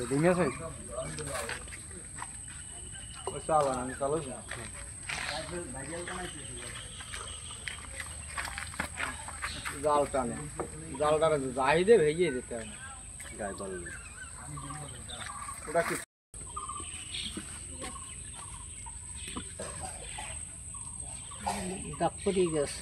Dinga sai. Salah nanti salah sih. जाल टाने तो जाही दे भेजिए देते हैं गाय पाल पूरा किस Dapat guys.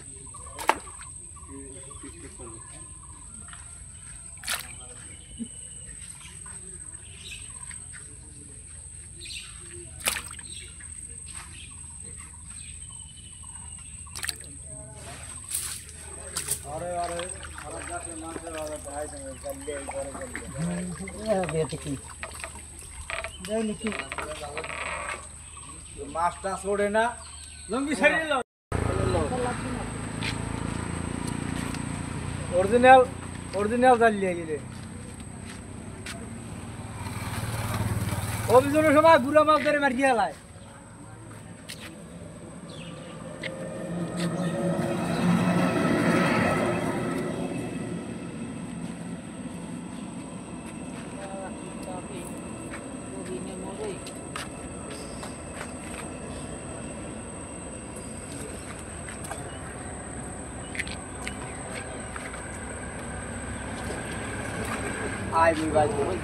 मास्टर छोड़े ना लंबी छड़ी लो ओरिजिनल डाल लिया ये वो भी दोनों समय बुरा माल तेरे मर गया लाए ai bị vậy cũng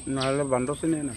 nalar bandar sini na.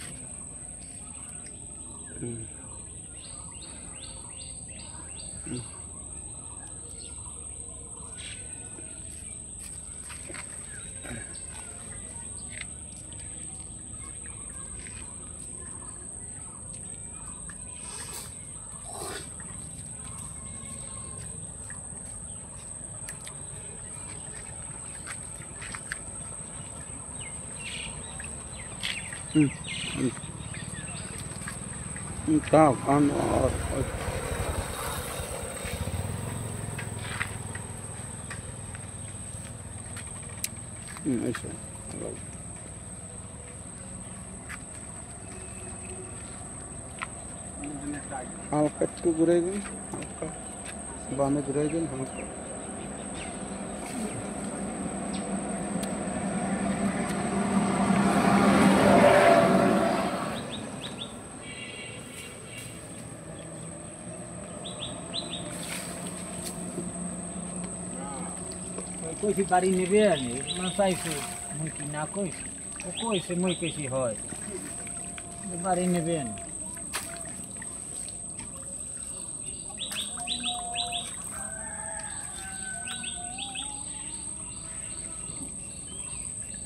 Tahu kan ऐसा हल्का तो गिरेगा हल्का बाने गिरेगा हल्का कोई सी बारी नहीं बेनी मनसाई से मुमकिन ना कोई से मुई कैसी है बारी नहीं बेनी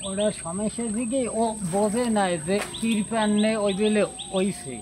ওরা সমস্যার দিকে ও বোঝে না যে কিরপান নেই ওই বেলে ওইছে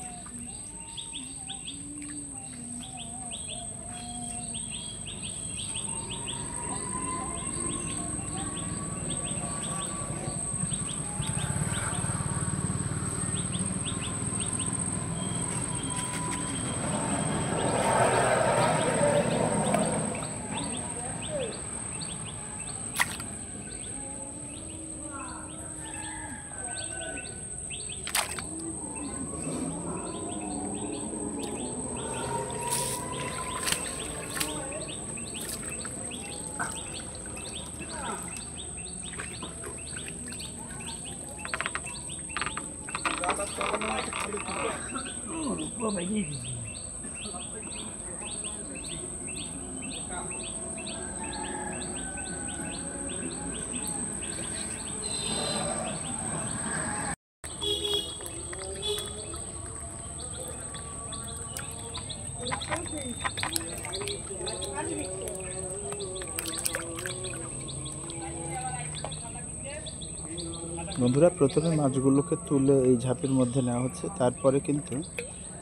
বন্ধুরা প্রথমে মাছগুলোকে তুলে এই ঝাঁপির মধ্যে নেওয়া হচ্ছে, তারপরে কিন্তু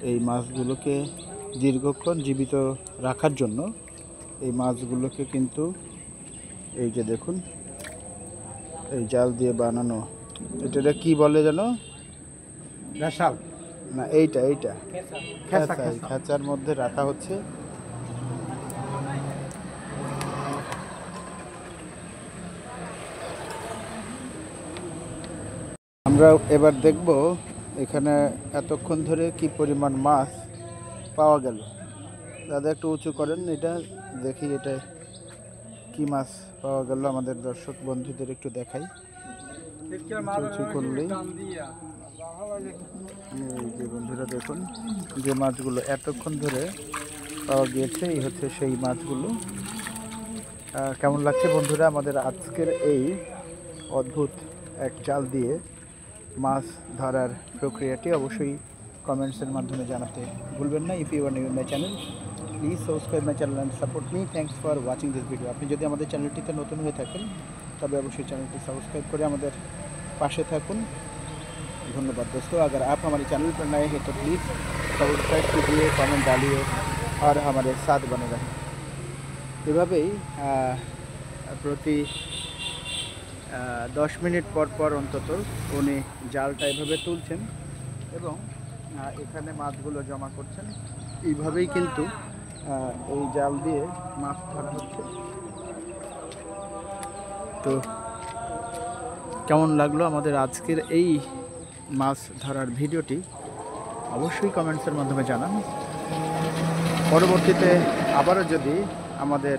এই মাছগুলোকে দীর্ঘক্ষণ জীবিত রাখার জন্য এই মাছগুলোকে কিন্তু এই যে দেখুন এই জাল দিয়ে বানানো, এটা কি বলে যেন, রেশাল না এইটা খেসা, খেঁচা, এই খেসা। খাঁচার মধ্যে রাখা হচ্ছে। আমরা এবার দেখব এখানে এতক্ষণ ধরে কি পরিমাণ মাছ পাওয়া গেল। দাদা একটু উঁচু করেন, এটা দেখি এটা কি মাছ পাওয়া গেল, আমাদের দর্শক বন্ধুদের একটু দেখাই। উঁচু করলেই এই যে বন্ধুরা দেখুন যে মাছগুলো এতক্ষণ ধরে পাওয়া গিয়েছে, এই হচ্ছে সেই মাছগুলো। কেমন লাগছে বন্ধুরা আমাদের আজকের এই অদ্ভুত এক জাল দিয়ে মাছ ধরার প্রক্রিয়াটি? অবশ্যই কমেন্টসের মাধ্যমে জানাতে ভুলবেন না। If you are new my channel please subscribe my channel and support me. Thanks for watching this video. আপনি যদি আমাদের চ্যানেলটিতে নতুন হয়ে থাকেন তবে অবশ্যই চ্যানেलটি सब्सक्राइब করে আমাদের পাশে থাকুন। धन्यवाद दोस्तों। अगर आप हमारे चैनल पर नए हैं तो प्लीज़ सब्सक्राइब कीजिए, कमेंट डालिए और हमारे साथ बने रहें। এভাবেই প্রতি 10 মিনিট পর পর অন্তত উনি জালটা এভাবে তুলছেন এবং এখানে মাছগুলো জমা করছেন। এইভাবেই কিন্তু এই জাল দিয়ে মাছ ধরা হচ্ছে। তো কেমন লাগলো আমাদের আজকের এই মাছ ধরার ভিডিওটি অবশ্যই কমেন্টসের মাধ্যমে জানান। পরবর্তীতে আবারও যদি আমাদের